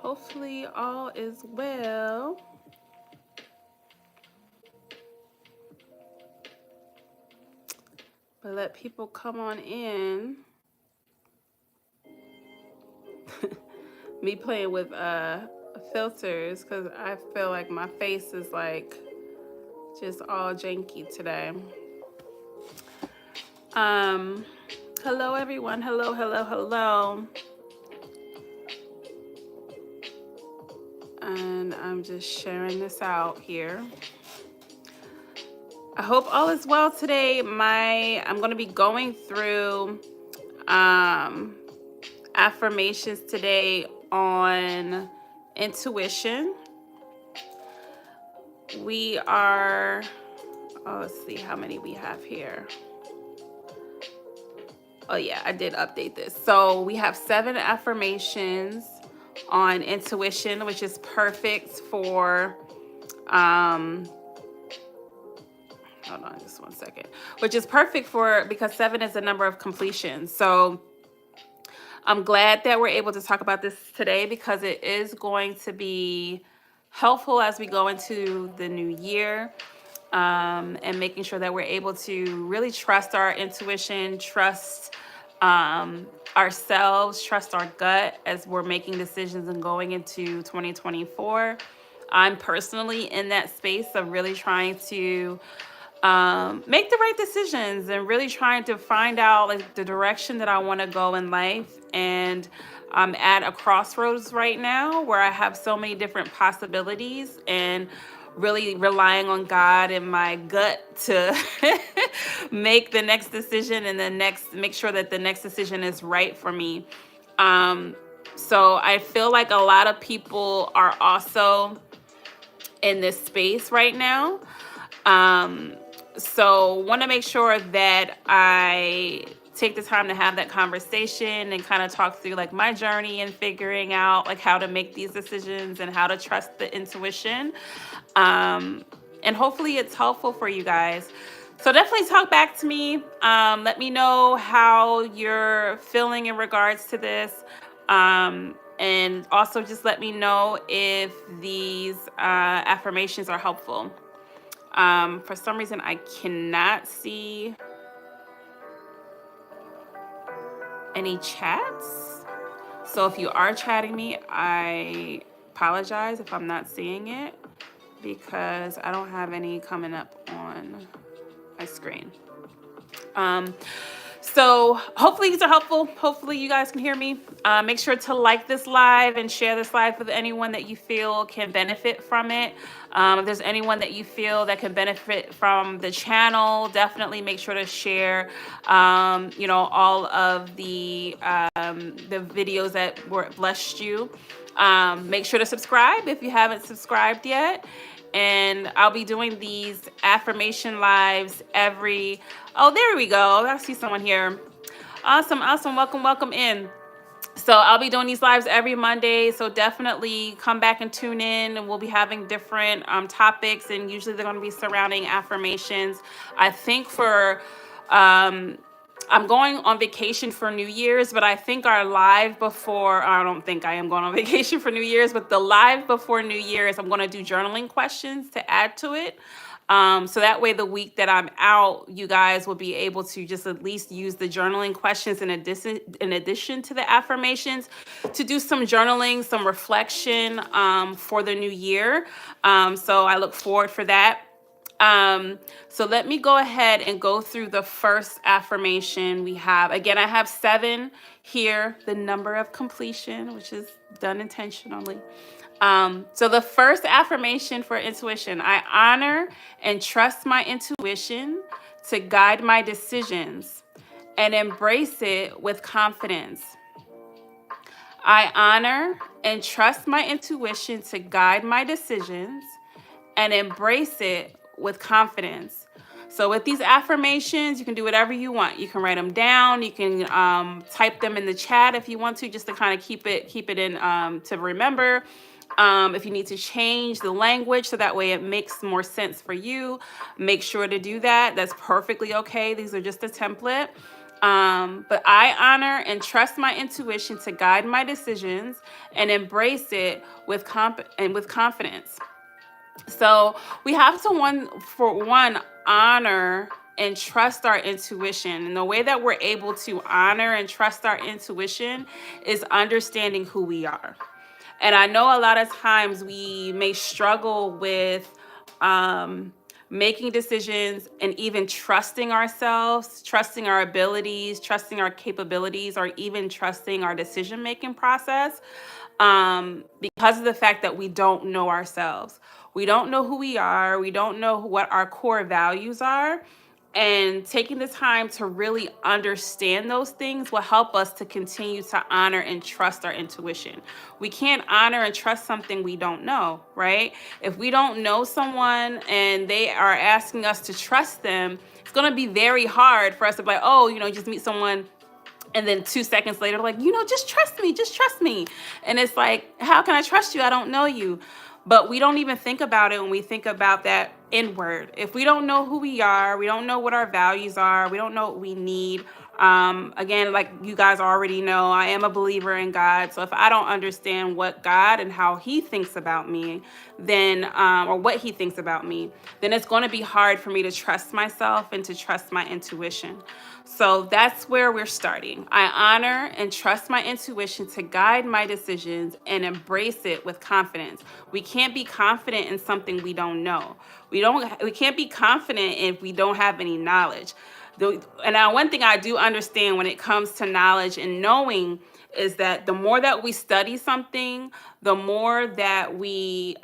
Hopefully all is well. But let people come on in. Me playing with filters because I feel like my face is like just all janky today. Hello everyone. Hello. And I'm just sharing this out here. I hope all is well today. I'm going to be going through affirmations today on intuition. We are, let's see how many we have here. Oh yeah, I did update this. So we have 7 affirmations on intuition, which is perfect for, hold on just one second, which is perfect for, because 7 is the number of completion. So I'm glad that we're able to talk about this today because it is going to be helpful as we go into the new year, and making sure that we're able to really trust our intuition, trust ourselves, trust our gut as we're making decisions and going into 2024. I'm personally in that space of really trying to make the right decisions and really trying to find out like the direction that I want to go in life. And I'm at a crossroads right now where I have so many different possibilities and really relying on God and my gut to make the next decision and make sure that the next decision is right for me. So I feel like a lot of people are also in this space right now. So want to make sure that I take the time to have that conversation and kind of talk through like my journey and figuring out like how to make these decisions and how to trust the intuition. And hopefully it's helpful for you guys. So definitely talk back to me. Let me know how you're feeling in regards to this. And also just let me know if these affirmations are helpful. For some reason, I cannot see any chats. So if you are chatting me, I apologize if I'm not seeing it because I don't have any coming up on my screen. So hopefully these are helpful. Hopefully you guys can hear me. Make sure to like this live and share this live with anyone that you feel can benefit from it. If there's anyone that you feel that can benefit from the channel, definitely make sure to share, all of the videos that blessed you. Make sure to subscribe if you haven't subscribed yet. And I'll be doing these affirmation lives oh, there we go. I see someone here. Awesome. Welcome in. So I'll be doing these lives every Monday. So definitely come back and tune in, and we'll be having different topics, and usually they're going to be surrounding affirmations. I think I'm going on vacation for New Year's, but I think I don't think I am going on vacation for New Year's, but the live before New Year's, I'm going to do journaling questions to add to it. So that way the week that I'm out, you guys will be able to just at least use the journaling questions in addition to the affirmations to do some journaling, some reflection for the new year. So I look forward for that. So let me go ahead and go through the first affirmation we have. Again, I have 7 here, the number of completion, which is done intentionally. So the first affirmation for intuition: I honor and trust my intuition to guide my decisions and embrace it with confidence. I honor and trust my intuition to guide my decisions and embrace it with confidence. So with these affirmations, you can do whatever you want. You can write them down. You can type them in the chat if you want to, just to kind of keep it in to remember. If you need to change the language so that way it makes more sense for you, make sure to do that. That's perfectly okay. These are just a template. But I honor and trust my intuition to guide my decisions and embrace it with with confidence. So we have to honor and trust our intuition. And the way that we're able to honor and trust our intuition is understanding who we are. And I know a lot of times we may struggle with um, making decisions and even trusting ourselves, trusting our abilities, trusting our capabilities, or even trusting our decision making process, because of the fact that we don't know ourselves. We don't know who we are. We don't know what our core values are. And taking the time to really understand those things will help us to continue to honor and trust our intuition. We can't honor and trust something we don't know, right? If we don't know someone and they are asking us to trust them, it's going to be very hard for us to be like, oh, just meet someone and then 2 seconds later, like, just trust me. And it's like, how can I trust you? I don't know you. But we don't even think about it when we think about that inward. If we don't know who we are, we don't know what our values are, we don't know what we need. Again, like you guys already know, I am a believer in God. So if I don't understand what God and how He thinks about me, then, or what He thinks about me, then it's going to be hard for me to trust myself and to trust my intuition. So that's where we're starting. I honor and trust my intuition to guide my decisions and embrace it with confidence. We can't be confident in something we don't know. We can't be confident if we don't have any knowledge. And now one thing I do understand when it comes to knowledge and knowing is that the more that we study something, the more that we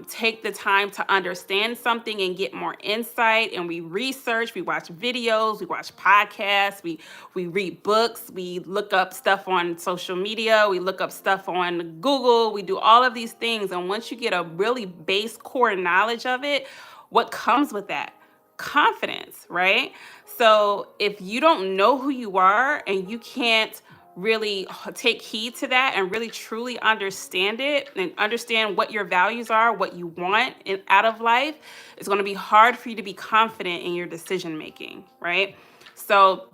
take the time to understand something and get more insight, and we research, we watch videos, we watch podcasts, we read books, we look up stuff on social media, we look up stuff on Google, we do all of these things. And once you get a really base core knowledge of it, what comes with that? Confidence, right? So if you don't know who you are and you can't really take heed to that and really truly understand it and understand what your values are, what you want out of life, it's going to be hard for you to be confident in your decision making, right? So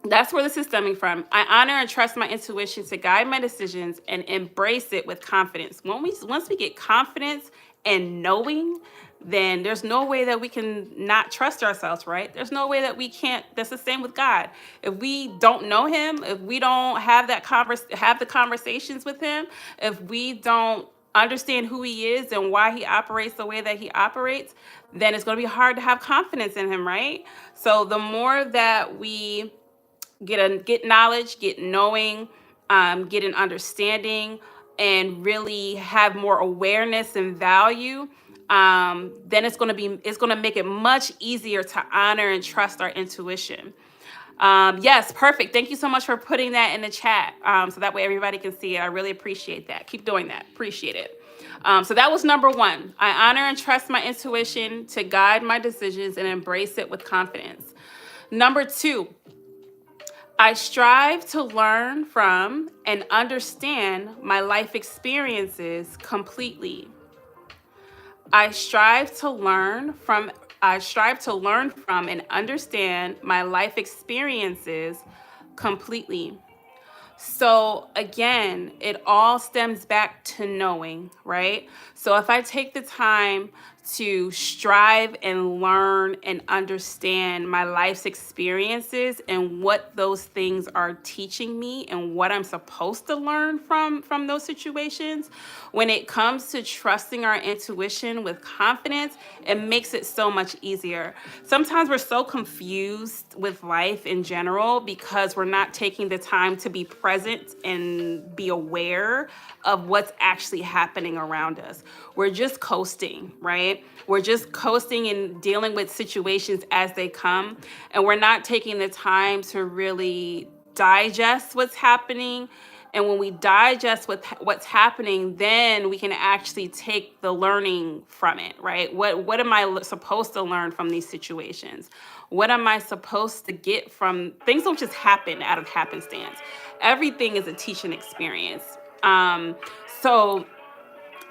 that's where this is stemming from. I honor and trust my intuition to guide my decisions and embrace it with confidence. Once we get confidence and knowing, then there's no way that we can not trust ourselves, right? There's no way that we can't. That's the same with God. If we don't know Him, if we don't have have the conversations with Him, if we don't understand who He is and why He operates the way that He operates, then it's going to be hard to have confidence in Him, right? So the more that we get knowledge, get knowing, get an understanding, and really have more awareness and value, then it's going to make it much easier to honor and trust our intuition. Yes, perfect. Thank you so much for putting that in the chat, so that way everybody can see it. I really appreciate that. Keep doing that. Appreciate it. So that was number one. I honor and trust my intuition to guide my decisions and embrace it with confidence. Number two, I strive to learn from and understand my life experiences completely. I strive to learn from and understand my life experiences completely. So again, it all stems back to knowing, right? So if I take the time to strive and learn and understand my life's experiences and what those things are teaching me and what I'm supposed to learn from those situations, when it comes to trusting our intuition with confidence, it makes it so much easier. Sometimes we're so confused with life in general because we're not taking the time to be present and be aware of what's actually happening around us. We're just coasting, right? We're just coasting and dealing with situations as they come, and we're not taking the time to really digest what's happening. And when we digest what's happening, then we can actually take the learning from it, right? What am I supposed to learn from these situations? What am I supposed to get from things? Don't just happen out of happenstance. Everything is a teaching experience. So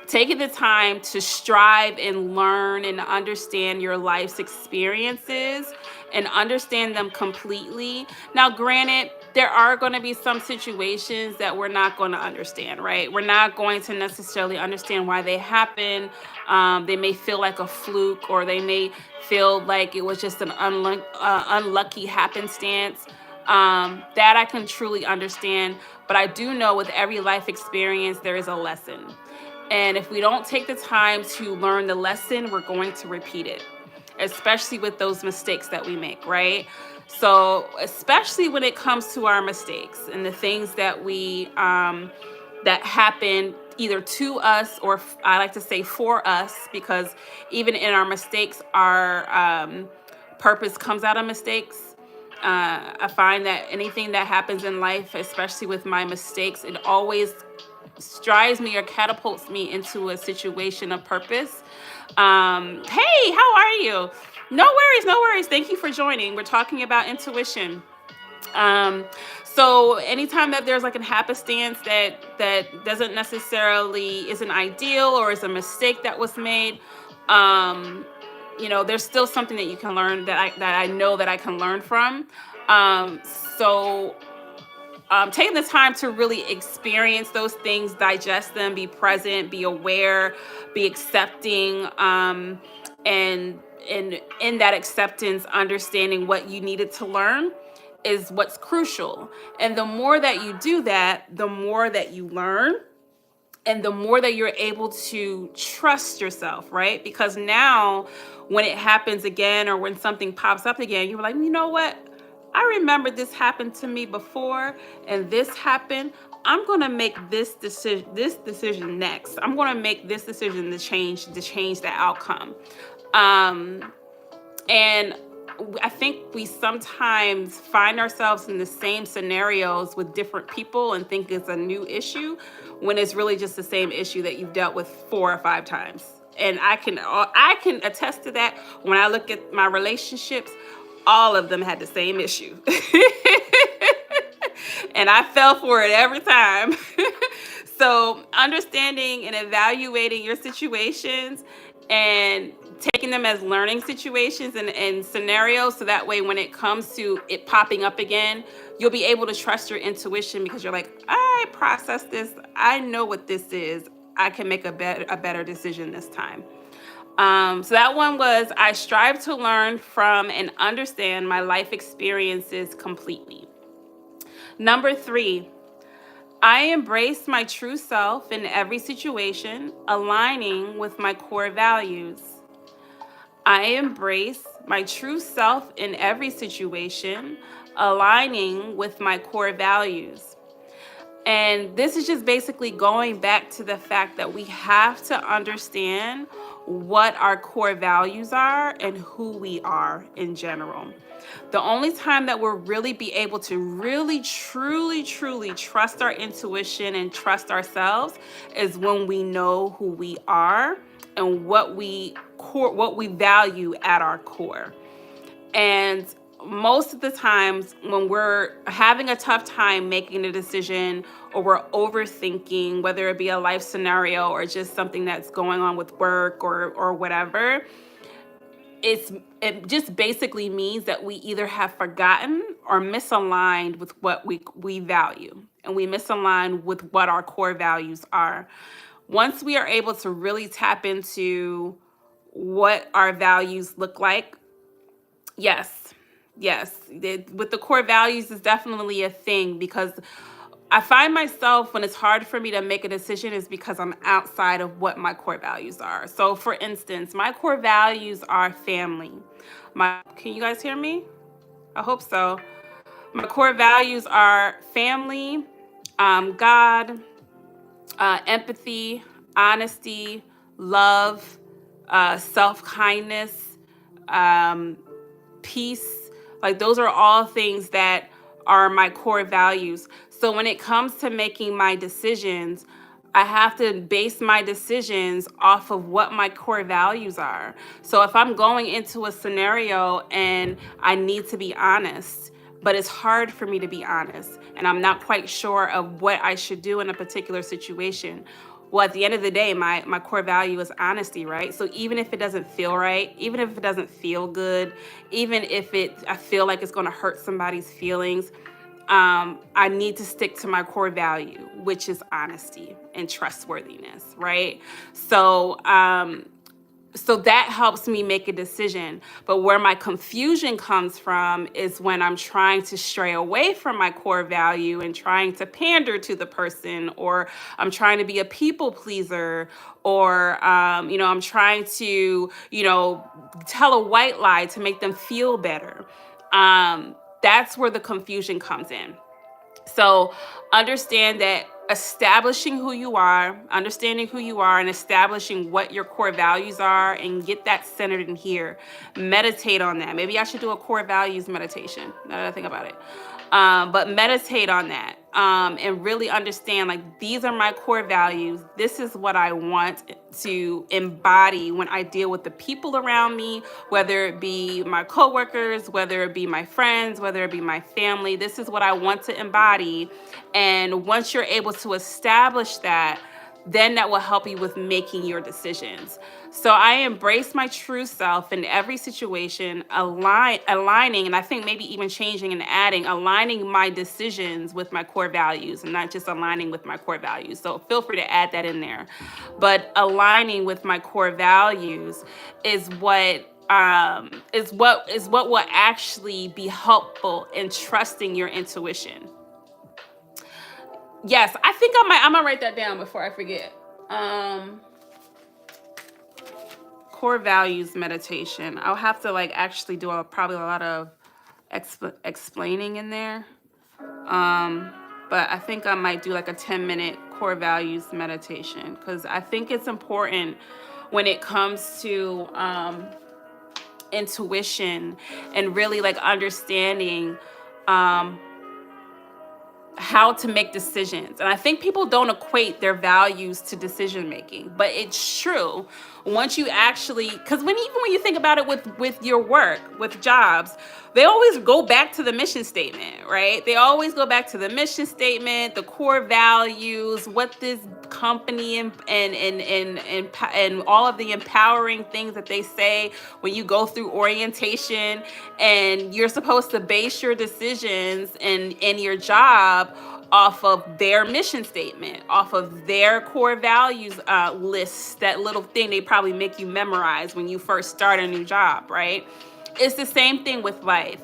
taking the time to strive and learn and understand your life's experiences and understand them completely. Now, granted, there are going to be some situations that we're not going to understand, right? We're not going to necessarily understand why they happen. They may feel like a fluke, or they may feel like it was just an unlucky happenstance. That I can truly understand. But I do know with every life experience, there is a lesson. And if we don't take the time to learn the lesson, we're going to repeat it, especially with those mistakes that we make, right? So, especially when it comes to our mistakes and the things that that happen either to us, or I like to say for us, because even in our mistakes, our purpose comes out of mistakes. I find that anything that happens in life, especially with my mistakes, it always strives me or catapults me into a situation of purpose. Hey, how are you? No worries, no worries. Thank you for joining. We're talking about intuition. So anytime that there's like a happenstance that doesn't necessarily isn't ideal, or is a mistake that was made, there's still something that you can learn, that I know that I can learn from. Um, so taking the time to really experience those things, digest them, be present, be aware, be accepting, and in that acceptance, understanding what you needed to learn is what's crucial. And the more that you do that, the more that you learn, and the more that you're able to trust yourself, right? Because now when it happens again, or when something pops up again, you're like, you know what? I remember this happened to me before, and this happened. I'm going to make this decision next. I'm going to make this decision to change the outcome. And I think we sometimes find ourselves in the same scenarios with different people and think it's a new issue, when it's really just the same issue that you've dealt with 4 or 5 times. And I can attest to that. When I look at my relationships, all of them had the same issue. And I fell for it every time. So understanding and evaluating your situations and taking them as learning situations and scenarios, so that way when it comes to it popping up again, you'll be able to trust your intuition, because you're like, I processed this. I know what this is. I can make a better decision this time. So that one was, I strive to learn from and understand my life experiences completely. Number 3, I embrace my true self in every situation, aligning with my core values. I embrace my true self in every situation, aligning with my core values. And this is just basically going back to the fact that we have to understand what our core values are and who we are in general. The only time that we'll really be able to really, truly, truly trust our intuition and trust ourselves is when we know who we are and what we value at our core. And most of the times when we're having a tough time making a decision, or we're overthinking, whether it be a life scenario or just something that's going on with work or whatever, it just basically means that we either have forgotten or misaligned with what we value, and we misalign with what our core values are. Once we are able to really tap into what our values look like, yes, with the core values is definitely a thing, because I find myself, when it's hard for me to make a decision, is because I'm outside of what my core values are. So for instance, my core values are family. Can you guys hear me? I hope so. My core values are family, God, empathy, honesty, love, self-kindness, peace. Like, those are all things that are my core values. So when it comes to making my decisions, I have to base my decisions off of what my core values are. So if I'm going into a scenario and I need to be honest, but it's hard for me to be honest, and I'm not quite sure of what I should do in a particular situation, Well, at the end of the day, my core value is honesty, right? So even if it doesn't feel right, even if it doesn't feel good, even if I feel like it's going to hurt somebody's feelings, I need to stick to my core value, which is honesty and trustworthiness, right? So, so that helps me make a decision. But where my confusion comes from is when I'm trying to stray away from my core value and trying to pander to the person, or I'm trying to be a people pleaser, or I'm trying to tell a white lie to make them feel better. That's where the confusion comes in. So understand that understanding who you are and establishing what your core values are, and get that centered in here. Meditate on that. Maybe I should do a core values meditation now that I think about it. But meditate on that, and really understand, like, these are my core values. This is what I want to embody when I deal with the people around me, whether it be my coworkers, whether it be my friends, whether it be my family. This is what I want to embody. And once you're able to establish that, then that will help you with making your decisions. So I embrace my true self in every situation, aligning, and I think maybe even changing and adding, aligning my decisions with my core values, and not just aligning with my core values. So feel free to add that in there. But aligning with my core values is what will actually be helpful in trusting your intuition. Yes, I think I'm gonna write that down before I forget. Core values meditation. I'll have to actually do probably a lot of explaining in there. But I think I might do like a 10-minute core values meditation, because I think it's important when it comes to intuition and really understanding how to make decisions. And I think people don't equate their values to decision making, but it's true. Once you actually, because even when you think about it with your work, with jobs, they always go back to the mission statement, right? They always go back to the mission statement, the core values, what this company and all of the empowering things that they say when you go through orientation. And you're supposed to base your decisions in your job off of their mission statement, off of their core values list, that little thing they probably make you memorize when you first start a new job, right? It's the same thing with life.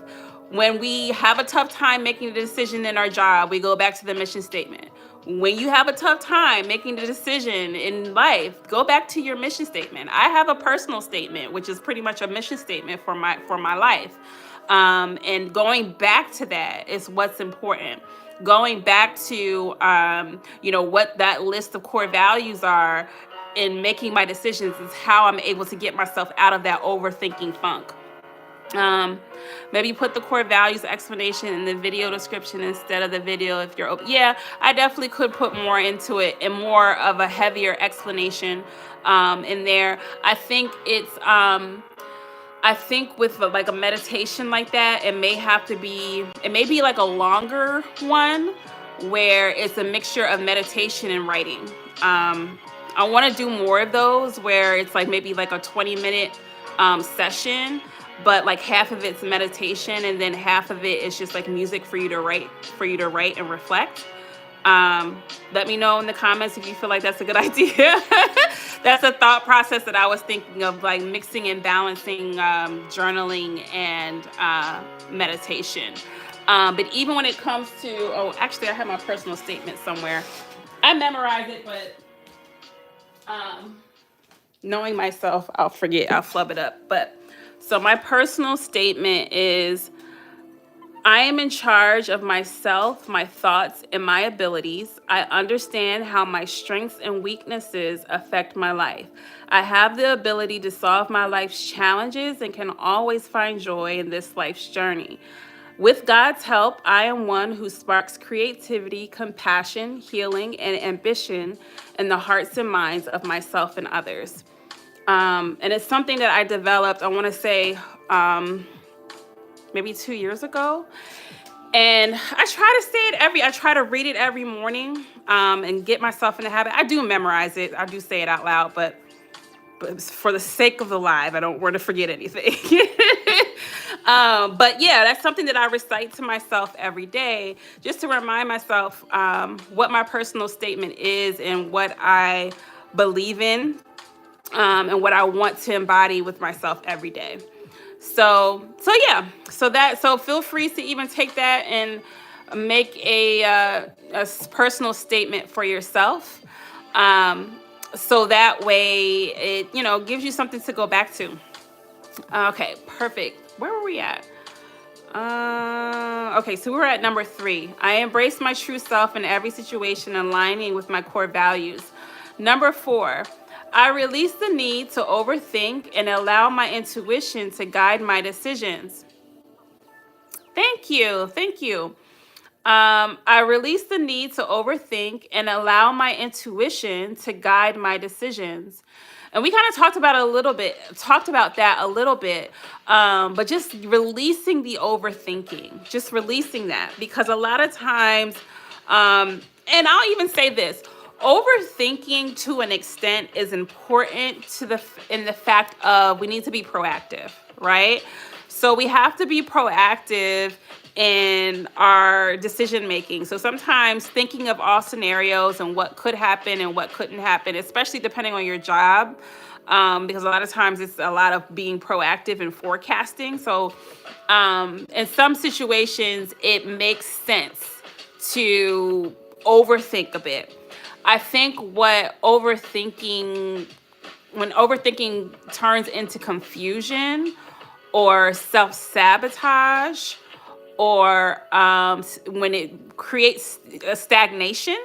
When we have a tough time making a decision in our job, we go back to the mission statement. When you have a tough time making the decision in life, go back to your mission statement. I have a personal statement, which is pretty much a mission statement for my life. And going back to that is what's important. Going back to what that list of core values are in making my decisions is how I'm able to get myself out of that overthinking funk. Maybe put the core values explanation in the video description instead of the video if you're open. Yeah, I definitely could put more into it and more of a heavier explanation in there. I think with like a meditation like that, it may be like a longer one where it's a mixture of meditation and writing. I want to do more of those where it's maybe like a 20-minute session, but like half of it's meditation and then half of it is just like music for you to write and reflect. Let me know in the comments if you feel like that's a good idea. That's a thought process that I was thinking of, like mixing and balancing journaling and meditation. But even when it comes to, actually I have my personal statement somewhere. I memorize it, but knowing myself, I'll forget, I'll flub it up. But so my personal statement is, I am in charge of myself, my thoughts, and my abilities. I understand how my strengths and weaknesses affect my life. I have the ability to solve my life's challenges and can always find joy in this life's journey. With God's help, I am one who sparks creativity, compassion, healing, and ambition in the hearts and minds of myself and others. And it's something that I developed, I want to say, maybe 2 years ago. And I try to read it every morning, and get myself in the habit. I do memorize it. I do say it out loud, but for the sake of the live, I don't want to forget anything. But yeah, that's something that I recite to myself every day, just to remind myself what my personal statement is and what I believe in, and what I want to embody with myself every day. So yeah, so feel free to even take that and make a personal statement for yourself. So that way it, gives you something to go back to. Okay, perfect. Where were we at? Okay, so we're at number 3. I embrace my true self in every situation, aligning with my core values. Number 4, I release the need to overthink and allow my intuition to guide my decisions. Thank you. Thank you. I release the need to overthink and allow my intuition to guide my decisions. And we kind of talked about that a little bit, but just releasing the overthinking, just releasing that, because a lot of times, and I'll even say this, overthinking to an extent is important in the fact of we need to be proactive, right? So we have to be proactive in our decision making. So sometimes thinking of all scenarios and what could happen and what couldn't happen, especially depending on your job, because a lot of times it's a lot of being proactive and forecasting. So in some situations, it makes sense to overthink a bit. I think when overthinking turns into confusion or self-sabotage, or when it creates a stagnation,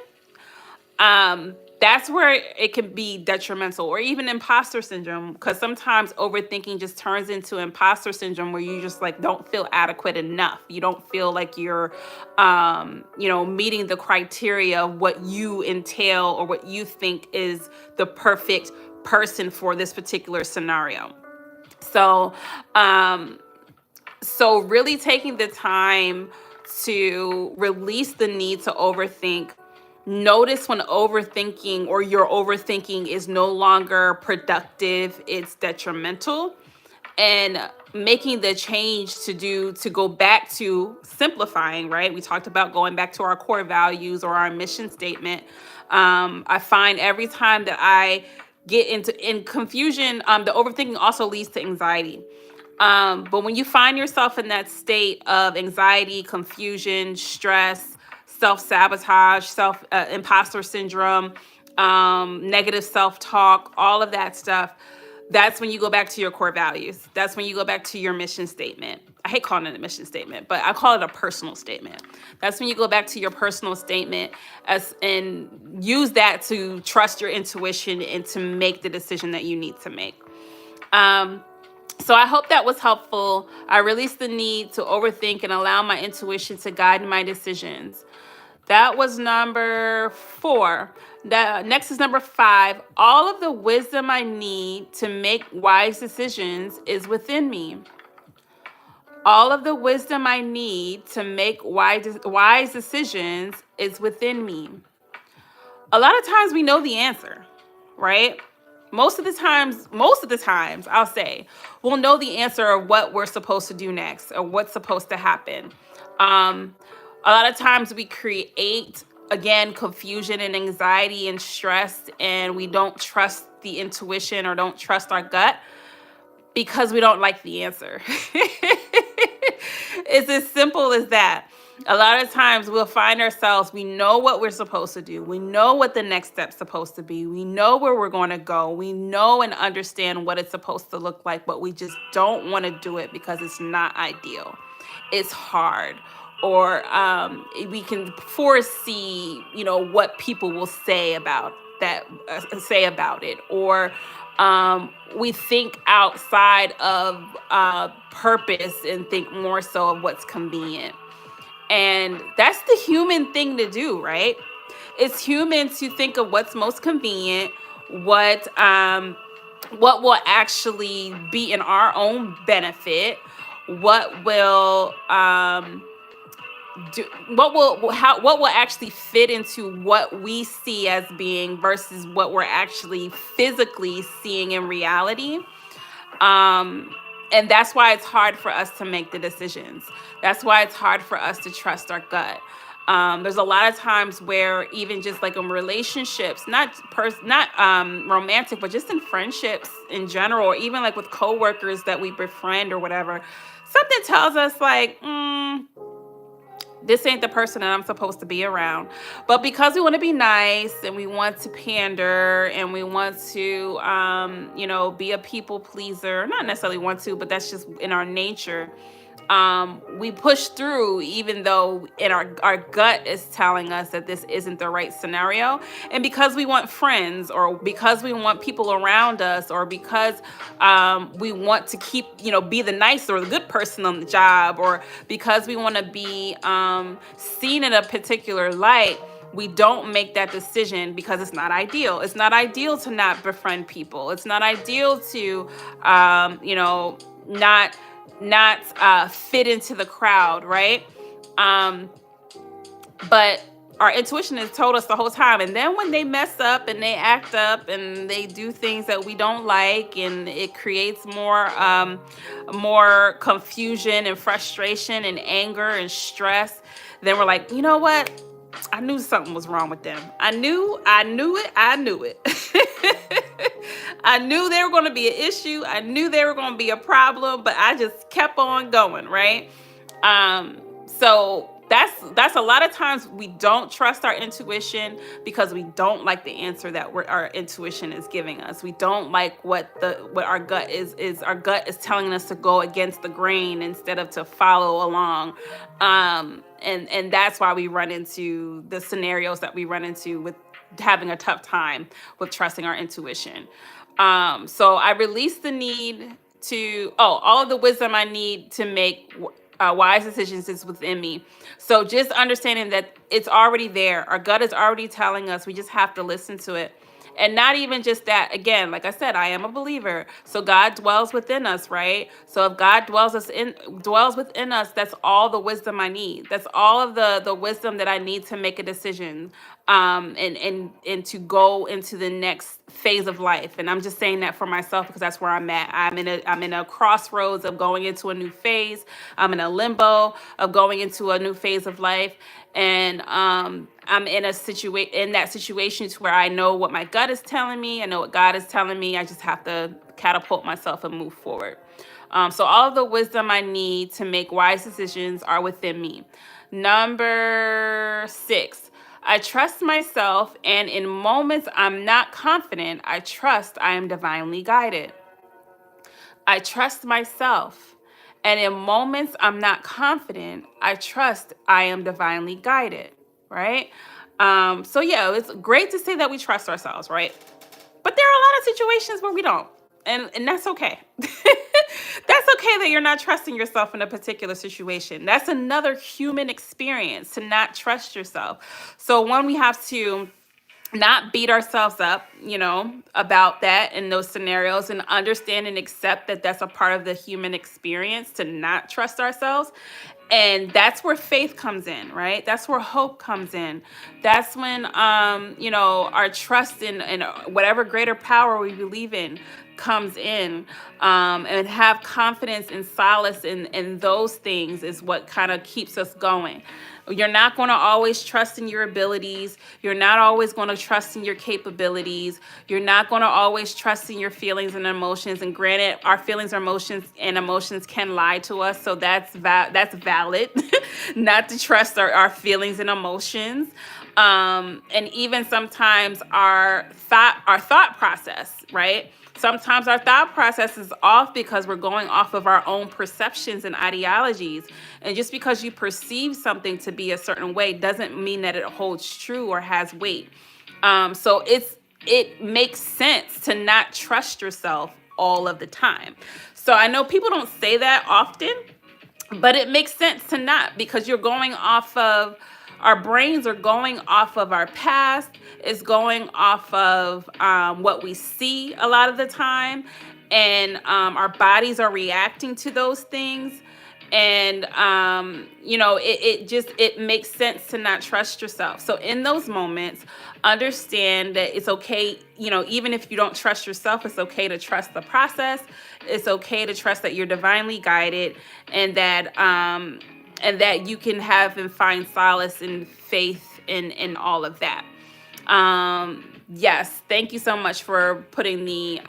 that's where it can be detrimental, or even imposter syndrome, because sometimes overthinking just turns into imposter syndrome, where you just like don't feel adequate enough. You don't feel like you're meeting the criteria of what you entail or what you think is the perfect person for this particular scenario. So so really taking the time to release the need to overthink. Notice when overthinking or your overthinking is no longer productive, it's detrimental, and making the change to go back to simplifying, right? We talked about going back to our core values or our mission statement. I find every time that I get in confusion, the overthinking also leads to anxiety. But when you find yourself in that state of anxiety, confusion, stress, self-sabotage, imposter syndrome, negative self-talk, all of that stuff, that's when you go back to your core values. That's when you go back to your mission statement. I hate calling it a mission statement, but I call it a personal statement. That's when you go back to your personal statement and use that to trust your intuition and to make the decision that you need to make. So I hope that was helpful. I release the need to overthink and allow my intuition to guide my decisions. That was number 4. Next is number 5. All of the wisdom I need to make wise decisions is within me. All of the wisdom I need to make wise decisions is within me. A lot of times we know the answer, right? Most of the times, I'll say, we'll know the answer of what we're supposed to do next or what's supposed to happen. A lot of times we create, again, confusion and anxiety and stress, and we don't trust the intuition or don't trust our gut because we don't like the answer. It's as simple as that. A lot of times we'll find ourselves, we know what we're supposed to do. We know what the next step's supposed to be. We know where we're going to go. We know and understand what it's supposed to look like, but we just don't want to do it because it's not ideal. It's hard. Or we can foresee, what people will say about it. Or we think outside of purpose and think more so of what's convenient. And that's the human thing to do, right? It's human to think of what's most convenient, what will actually be in our own benefit, what will what will actually fit into what we see as being versus what we're actually physically seeing in reality. And that's why it's hard for us to make the decisions. That's why it's hard for us to trust our gut. There's a lot of times where even just like in relationships, not romantic, but just in friendships in general, or even like with coworkers that we befriend or whatever, something tells us like, this ain't the person that I'm supposed to be around. But because we want to be nice and we want to pander and we want to, be a people pleaser, not necessarily want to, but that's just in our nature. We push through even though our gut is telling us that this isn't the right scenario. And because we want friends, or because we want people around us, or because we want to keep, be the nice or the good person on the job, or because we want to be seen in a particular light, we don't make that decision because it's not ideal. It's not ideal to not befriend people. It's not ideal to, not fit into the crowd, right? But our intuition has told us the whole time. And then when they mess up and they act up and they do things that we don't like, and it creates more confusion and frustration and anger and stress, then we're like, you know what? I knew something was wrong with them. I knew it. I knew they were going to be an issue. I knew they were going to be a problem, but I just kept on going, right? So that's a lot of times we don't trust our intuition because we don't like the answer that our intuition is giving us. We don't like what our gut is. Our gut is telling us to go against the grain instead of to follow along. And that's why we run into the scenarios that we run into with having a tough time with trusting our intuition. So I release the need to, all of the wisdom I need to make wise decisions is within me. So just understanding that it's already there. Our gut is already telling us. We just have to listen to it. And not even just that, again, like I said, I am a believer. So God dwells within us, right? So if God dwells within us, that's all the wisdom I need. That's all of the wisdom that I need to make a decision, and to go into the next phase of life. And I'm just saying that for myself because that's where I'm at. I'm in a crossroads of going into a new phase. I'm in a limbo of going into a new phase of life. And I'm in that situation to where I know what my gut is telling me. I know what God is telling me. I just have to catapult myself and move forward. So all of the wisdom I need to make wise decisions are within me. Number 6, I trust myself, and in moments I'm not confident, I trust I am divinely guided. I trust myself, and in moments I'm not confident, I trust I am divinely guided, right? So yeah, it's great to say that we trust ourselves, right? But there are a lot of situations where we don't, and that's okay. That's okay that you're not trusting yourself in a particular situation. That's another human experience, to not trust yourself. So one, we have to not beat ourselves up, about that in those scenarios, and understand and accept that that's a part of the human experience to not trust ourselves. And that's where faith comes in, right? That's where hope comes in. That's when, our trust in whatever greater power we believe in comes in, and have confidence and solace in those things is what kind of keeps us going. You're not going to always trust in your abilities. You're not always going to trust in your capabilities. You're not going to always trust in your feelings and emotions. And granted, our feelings and emotions can lie to us. So that's valid, not to trust our feelings and emotions. And even sometimes our thought process, right? Sometimes our thought process is off because we're going off of our own perceptions and ideologies. And just because you perceive something to be a certain way doesn't mean that it holds true or has weight. So it makes sense to not trust yourself all of the time. So I know people don't say that often, but it makes sense to not, because you're going off of, our brains are going off of our past. It's going off of what we see a lot of the time. And our bodies are reacting to those things. And it makes sense to not trust yourself. So in those moments, understand that it's okay, even if you don't trust yourself, it's okay to trust the process. It's okay to trust that you're divinely guided, and that you can have and find solace and faith in all of that. Yes, thank you so much for putting the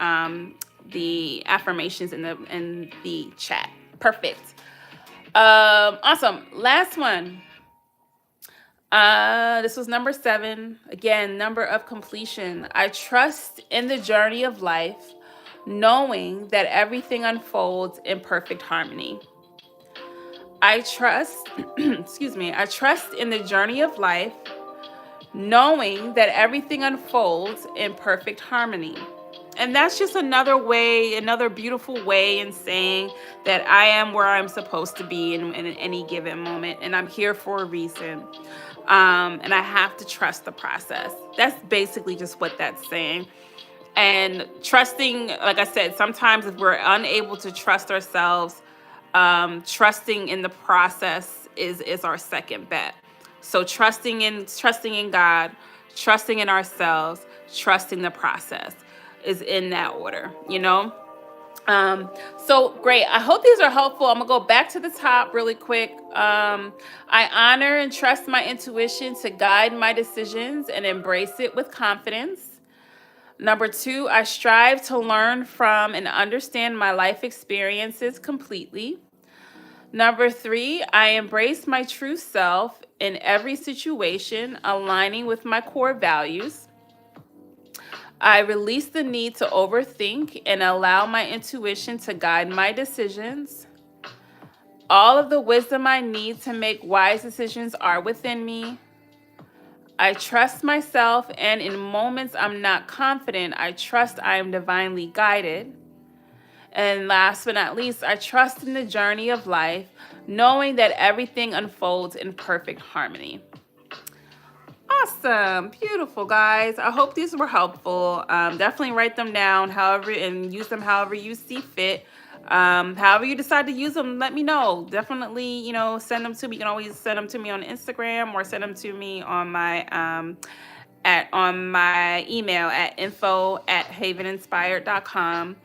affirmations in the chat. Perfect. Awesome. Last one. This was number 7. Again, number of completion. I trust in the journey of life, knowing that everything unfolds in perfect harmony. I trust, excuse me, I trust in the journey of life, knowing that everything unfolds in perfect harmony. And that's just another beautiful way in saying that I am where I'm supposed to be in any given moment, and I'm here for a reason. And I have to trust the process. That's basically just what that's saying. And trusting, like I said, sometimes if we're unable to trust ourselves, trusting in the process is our second bet. So trusting in God, trusting in ourselves, trusting the process is in that order. So great. I hope these are helpful. I'm gonna go back to the top really quick. I honor and trust my intuition to guide my decisions and embrace it with confidence. Number 2, I strive to learn from and understand my life experiences completely. Number 3, I embrace my true self in every situation, aligning with my core values. I release the need to overthink and allow my intuition to guide my decisions. All of the wisdom I need to make wise decisions are within me. I trust myself, and in moments I'm not confident, I trust I am divinely guided. And last but not least, I trust in the journey of life, knowing that everything unfolds in perfect harmony. Awesome. Beautiful, guys. I hope these were helpful. Definitely write them down and use them however you see fit. However you decide to use them, let me know. Definitely, send them to me. You can always send them to me on Instagram, or send them to me on my on my email at info@haveninspired.com.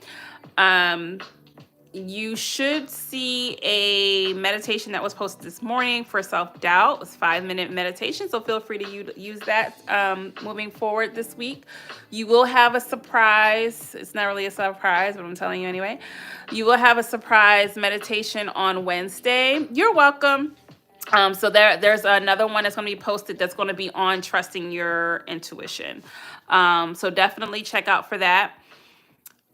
You should see a meditation that was posted this morning for self-doubt. It's a 5-minute meditation, so feel free to use that moving forward this week. You will have a surprise. It's not really a surprise, but I'm telling you anyway. You will have a surprise meditation on Wednesday. You're welcome. So there's another one that's going to be posted that's going to be on trusting your intuition. So definitely check out for that.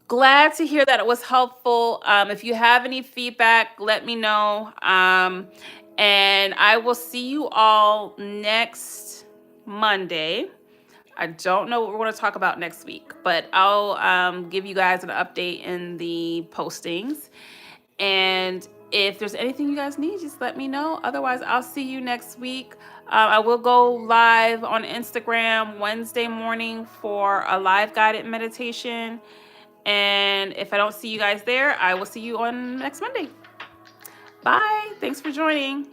Glad to hear that it was helpful. If you have any feedback, let me know. And I will see you all next Monday. I don't know what we're going to talk about next week, but I'll give you guys an update in the postings. And if there's anything you guys need, just let me know. Otherwise, I'll see you next week. I will go live on Instagram Wednesday morning for a live guided meditation. And if I don't see you guys there, I will see you on next Monday. Bye. Thanks for joining.